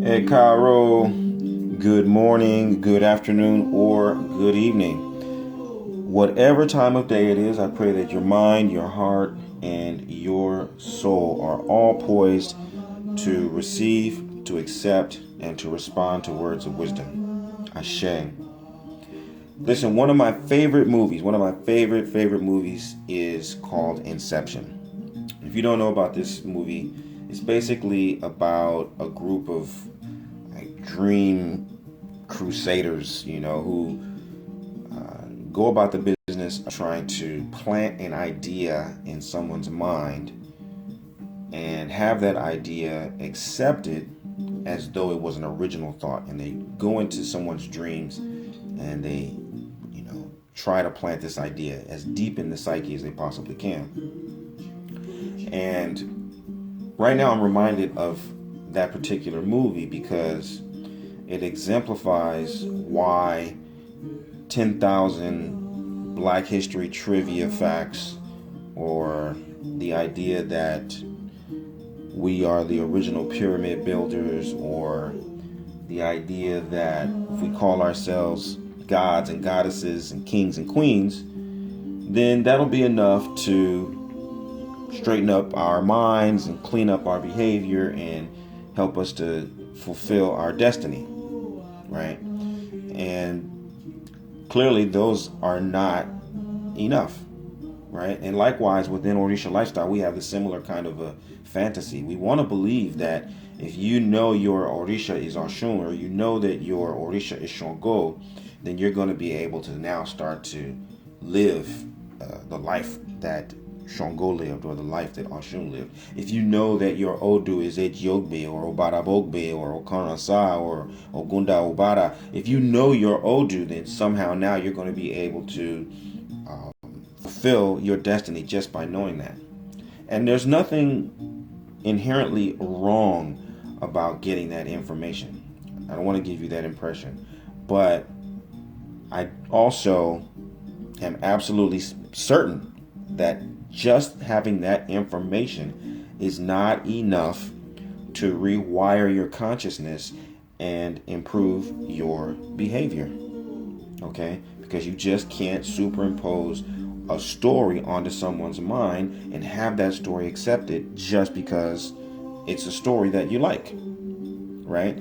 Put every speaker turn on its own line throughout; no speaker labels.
Hey, Cairo, good morning, good afternoon, or good evening. Whatever time of day it is, I pray that your mind, your heart, and your soul are all poised to receive, to accept, and to respond to words of wisdom. Ashe. Listen, one of my favorite movies, favorite movies is called Inception. If you don't know about this movie, it's basically about a group of dream crusaders, who go about the business of trying to plant an idea in someone's mind and have that idea accepted as though it was an original thought. And they go into someone's dreams and they, try to plant this idea as deep in the psyche as they possibly can. And right now I'm reminded of that particular movie because it exemplifies why 10,000 Black History trivia facts, or the idea that we are the original pyramid builders, or the idea that if we call ourselves gods and goddesses and kings and queens, then that'll be enough to straighten up our minds and clean up our behavior and help us to fulfill our destiny, right? And clearly those are not enough, right? And likewise within Orisha lifestyle, we have a similar kind of a fantasy. We want to believe that if you know your Orisha is Oshun, or you know that your Orisha is Shango, then you're going to be able to now start to live the life that Shango lived, or the life that Oshun lived. If you know that your Odu is Ejiobe or Obarabogbe or Okanasa or Ogunda Obara, if you know your Odu, then somehow now you're going to be able to fulfill your destiny just by knowing that. And there's nothing inherently wrong about getting that information. I don't want to give you that impression, but I also am absolutely certain that just having that information is not enough to rewire your consciousness and improve your behavior. Okay? Because you just can't superimpose a story onto someone's mind and have that story accepted just because it's a story that you like. Right?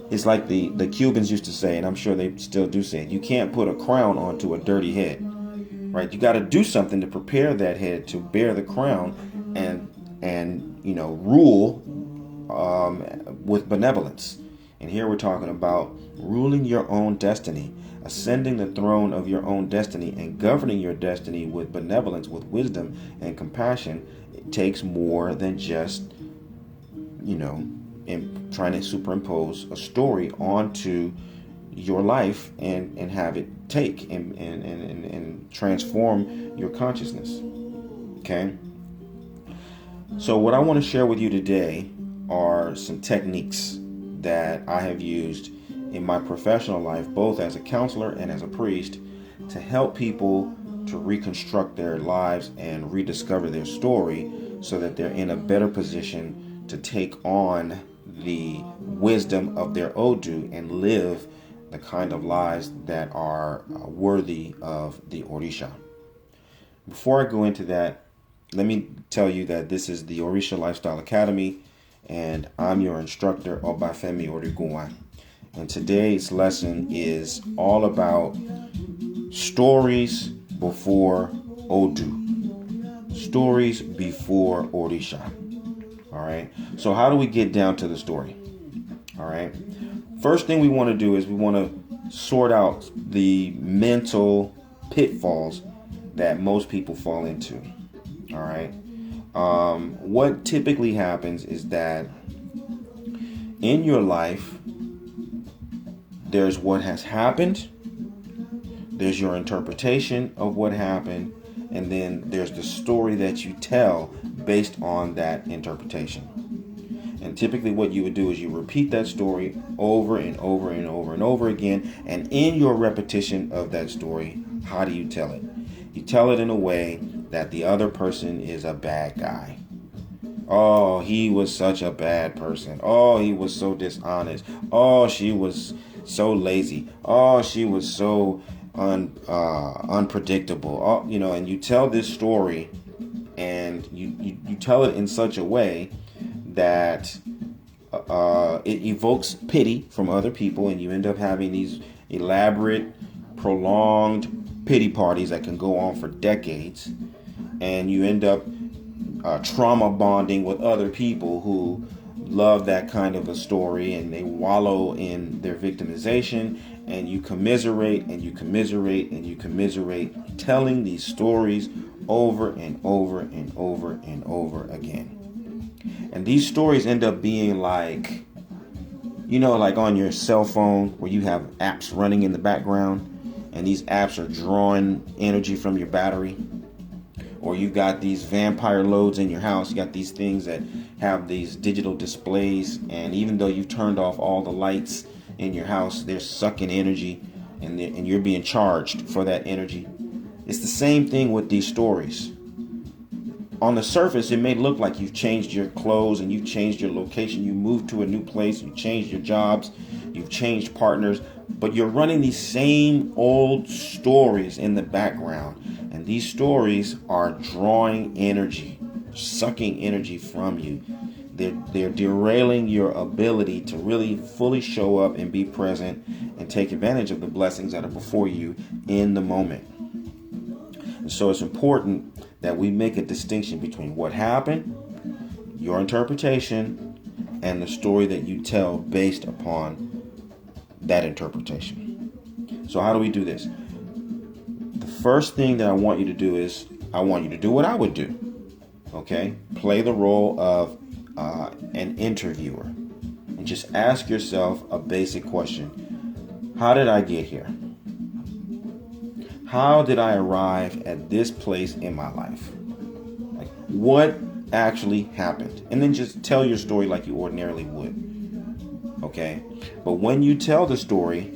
It's like the Cubans used to say, and I'm sure they still do say it, you can't put a crown onto a dirty head. Right? You got to do something to prepare that head to bear the crown and rule with benevolence. And here we're talking about ruling your own destiny, ascending the throne of your own destiny, and governing your destiny with benevolence, with wisdom and compassion. It takes more than just, in trying to superimpose a story onto your life and have it take and transform your consciousness. Okay? So what I want to share with you today are some techniques that I have used in my professional life, both as a counselor and as a priest, to help people to reconstruct their lives and rediscover their story so that they're in a better position to take on the wisdom of their Odu and live the kind of lives that are worthy of the Orisha. Before I go into that, let me tell you that this is the Orisha Lifestyle Academy, and I'm your instructor, Obafemi Origuwa. And today's lesson is all about stories before Odu. Stories before Orisha. All right. So how do we get down to the story? All right. First thing we want to do is we want to sort out the mental pitfalls that most people fall into. All right. What typically happens is that in your life, there's what has happened, there's your interpretation of what happened, and then there's the story that you tell based on that interpretation. And typically what you would do is you repeat that story over and over and over and over again. And in your repetition of that story, how do you tell it? You tell it in a way that the other person is a bad guy. Oh, he was such a bad person. Oh, he was so dishonest. Oh, she was so lazy. Oh, she was so unpredictable. Oh, and you tell this story, and you tell it in such a way that it evokes pity from other people, and you end up having these elaborate, prolonged pity parties that can go on for decades, and you end up trauma bonding with other people who love that kind of a story, and they wallow in their victimization, and you commiserate and you commiserate and you commiserate, telling these stories over and over and over and over again. And these stories end up being like, like on your cell phone where you have apps running in the background, and these apps are drawing energy from your battery. Or you've got these vampire loads in your house. You got these things that have these digital displays, and even though you've turned off all the lights in your house, they're sucking energy, and you're being charged for that energy. It's the same thing with these stories. On the surface, it may look like you've changed your clothes and you've changed your location. You moved to a new place. You changed your jobs. You've changed partners. But you're running these same old stories in the background. And these stories are drawing energy, sucking energy from you. They're derailing your ability to really fully show up and be present and take advantage of the blessings that are before you in the moment. And so it's important that we make a distinction between what happened, your interpretation, and the story that you tell based upon that interpretation. So how do we do this? The first thing that I want you to do is I want you to do what I would do. Okay? Play the role of an interviewer and just ask yourself a basic question. How did I get here? How did I arrive at this place in my life? Like, what actually happened? And then just tell your story like you ordinarily would. Okay? But when you tell the story,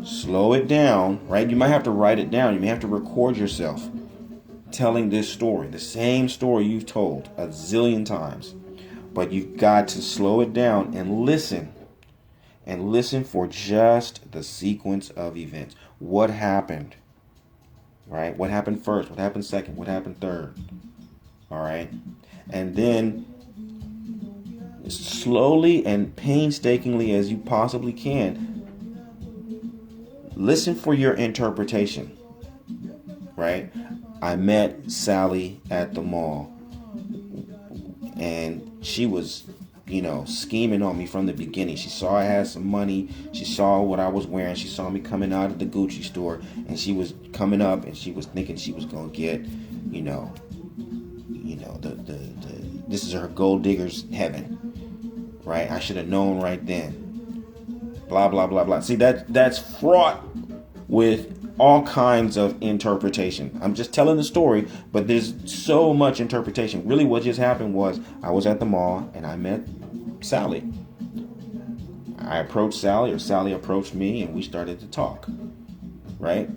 slow it down, right? You might have to write it down. You may have to record yourself telling this story, the same story you've told a zillion times. But you've got to slow it down and listen. And listen for just the sequence of events. What happened? Right? What happened first? What happened second? What happened third? All right? And then slowly and painstakingly as you possibly can, listen for your interpretation. Right? I met Sally at the mall, and she was scheming on me from the beginning. She saw I had some money. She saw what I was wearing. She saw me coming out of the Gucci store, and she was coming up, and she was thinking she was gonna get, this is her gold digger's heaven, right? I should have known right then. Blah blah blah blah. See, that's fraught with all kinds of interpretation. I'm just telling the story, but there's so much interpretation. Really, what just happened was I was at the mall and I met Sally. I approached Sally, or Sally approached me, and we started to talk. Right?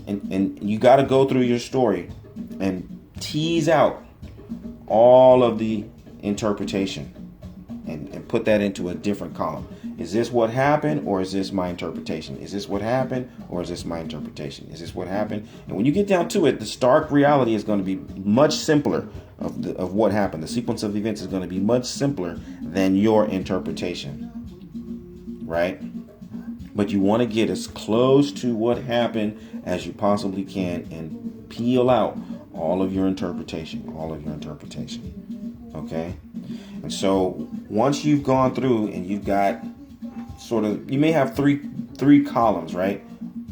And you got to go through your story and tease out all of the interpretation and put that into a different column. Is this what happened, or is this my interpretation? Is this what happened, or is this my interpretation? Is this what happened? And when you get down to it, the stark reality is going to be much simpler of what happened. The sequence of events is going to be much simpler than your interpretation, right? But you want to get as close to what happened as you possibly can and peel out all of your interpretation, okay? And so once you've gone through and you've got you may have three three columns, right?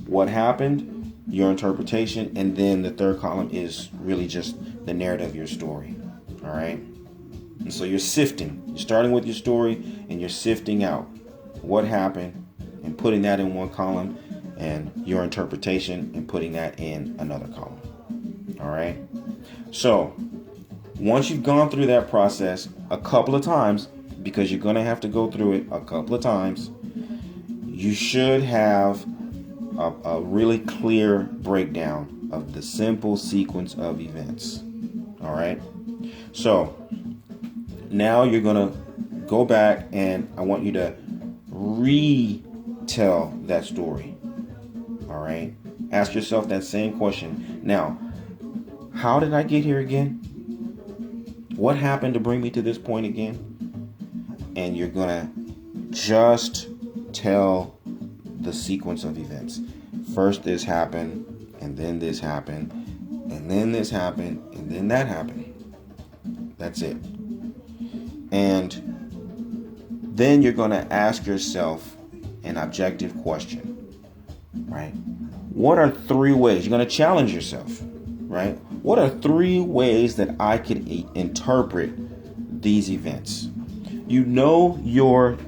What happened, your interpretation, and then the third column is really just the narrative of your story. All right. And so you're sifting. You're starting with your story and you're sifting out what happened and putting that in one column, and your interpretation and putting that in another column. All right. So once you've gone through that process a couple of times, because you're going to have to go through it a couple of times, you should have a really clear breakdown of the simple sequence of events. All right. So now you're going to go back and I want you to retell that story. All right. Ask yourself that same question. Now, how did I get here again? What happened to bring me to this point again? And you're going to just tell the sequence of events. First this happened, and then this happened, and then this happened, and then that happened. That's it. And then you're going to ask yourself an objective question, right? What are three ways? You're going to challenge yourself, right? What are three ways that I could interpret these events? You know your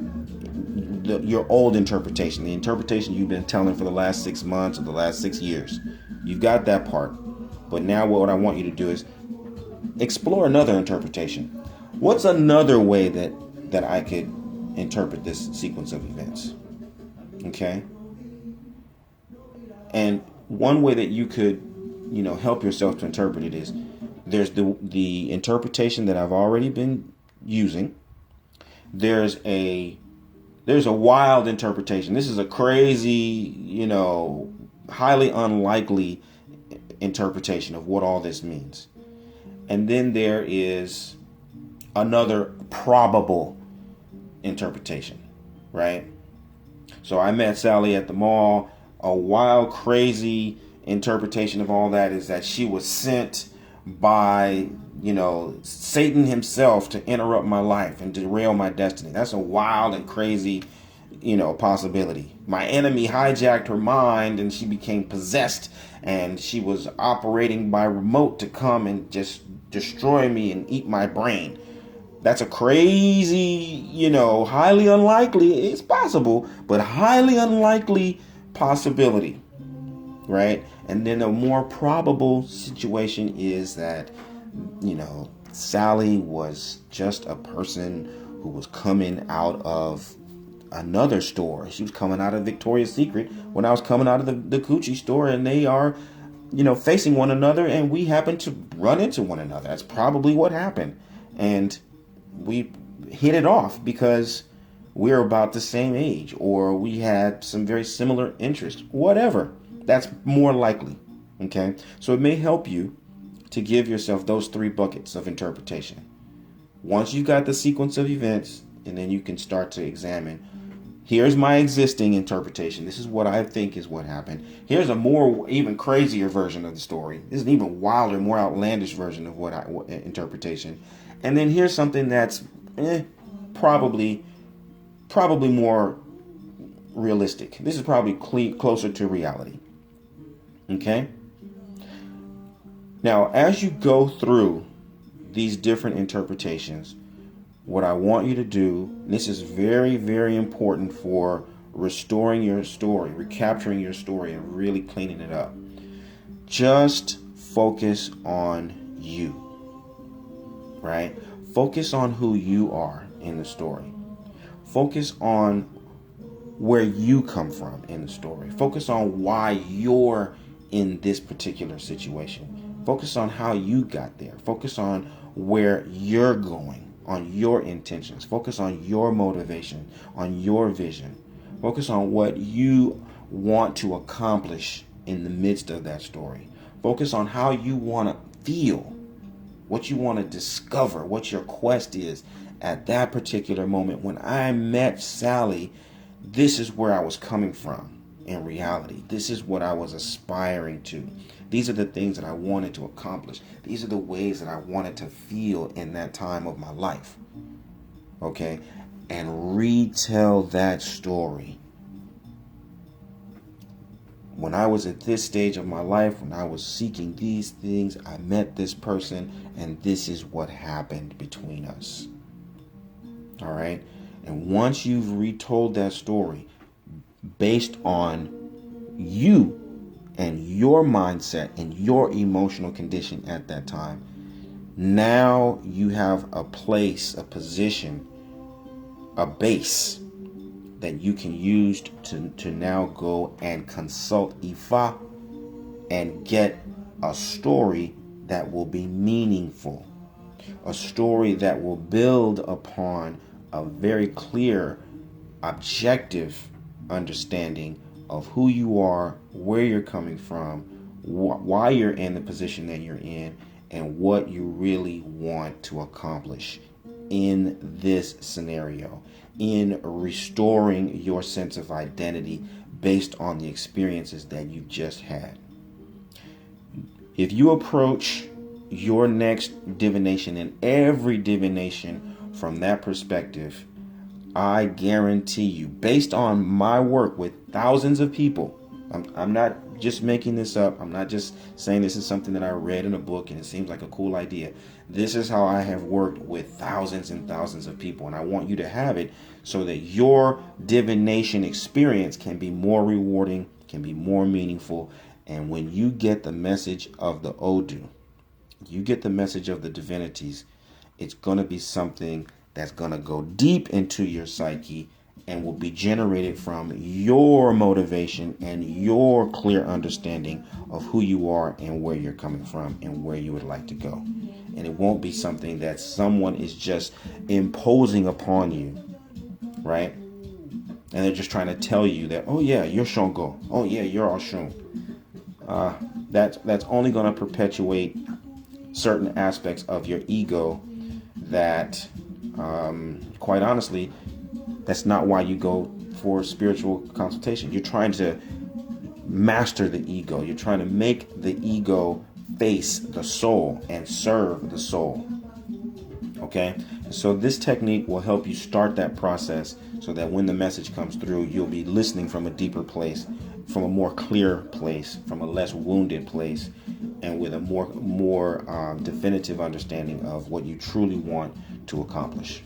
old interpretation, the interpretation you've been telling for the last 6 months or the last 6 years. You've got that part. But now what I want you to do is explore another interpretation. What's another way that I could interpret this sequence of events? Okay? And one way that you could, help yourself to interpret it is there's the interpretation that I've already been using. There's a wild interpretation. This is a crazy, highly unlikely interpretation of what all this means. And then there is another probable interpretation, right? So I met Sally at the mall. A wild, crazy interpretation of all that is that she was sent by, Satan himself to interrupt my life and derail my destiny. That's a wild and crazy, possibility. My enemy hijacked her mind and she became possessed, and she was operating by remote to come and just destroy me and eat my brain. That's a crazy, highly unlikely. It's possible, but highly unlikely possibility, right? And then a more probable situation is that, Sally was just a person who was coming out of another store. She was coming out of Victoria's Secret when I was coming out of the Gucci store, and they are, facing one another, and we happen to run into one another. That's probably what happened. And we hit it off because we're about the same age, or we had some very similar interests, whatever. That's more likely. Okay. So it may help you to give yourself those three buckets of interpretation. Once you've got the sequence of events, and then you can start to examine, here's my existing interpretation. This is what I think is what happened. Here's a more even crazier version of the story. This is an even wilder, more outlandish version of what interpretation. And then here's something that's probably more realistic. This is probably closer to reality. Okay? Now, as you go through these different interpretations, what I want you to do, and this is very, very important for restoring your story, recapturing your story, and really cleaning it up. Just focus on you, right? Focus on who you are in the story. Focus on where you come from in the story. Focus on why you're in this particular situation. Focus on how you got there. Focus on where you're going, on your intentions. Focus on your motivation, on your vision. Focus on what you want to accomplish in the midst of that story. Focus on how you want to feel, what you want to discover, what your quest is at that particular moment. When I met Sally, this is where I was coming from in reality. This is what I was aspiring to. These are the things that I wanted to accomplish. These are the ways that I wanted to feel in that time of my life. Okay? And retell that story. when I was at this stage of my life, when I was seeking these things, I met this person, and this is what happened between us. All right? And once you've retold that story based on you and your mindset and your emotional condition at that time, now you have a place, a position, a base that you can use to now go and consult Ifa and get a story that will be meaningful, a story that will build upon a very clear, objective understanding of who you are, where you're coming from, why you're in the position that you're in, and what you really want to accomplish in this scenario, in restoring your sense of identity based on the experiences that you've just had. If you approach your next divination and every divination from that perspective, I guarantee you, based on my work with thousands of people, I'm not just making this up. I'm not just saying this is something that I read in a book and it seems like a cool idea. This is how I have worked with thousands and thousands of people, and I want you to have it so that your divination experience can be more rewarding, can be more meaningful. And when you get the message of the Odu, you get the message of the divinities, it's going to be something that's going to go deep into your psyche and will be generated from your motivation and your clear understanding of who you are and where you're coming from and where you would like to go. And it won't be something that someone is just imposing upon you, right? And they're just trying to tell you that, oh yeah, you're Shongo. Oh yeah, you're Oshun. That's only going to perpetuate certain aspects of your ego that, quite honestly, that's not why you go for spiritual consultation. You're trying to master the ego. You're trying to make the ego face the soul and serve the soul. Okay? So this technique will help you start that process so that when the message comes through, you'll be listening from a deeper place, from a more clear place, from a less wounded place, and with a more definitive understanding of what you truly want to accomplish.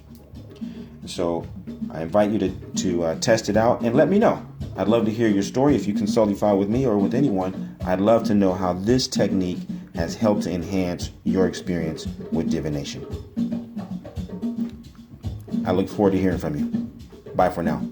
So I invite you to test it out and let me know. I'd love to hear your story. If you consultify with me or with anyone, I'd love to know how this technique has helped to enhance your experience with divination. I look forward to hearing from you. Bye for now.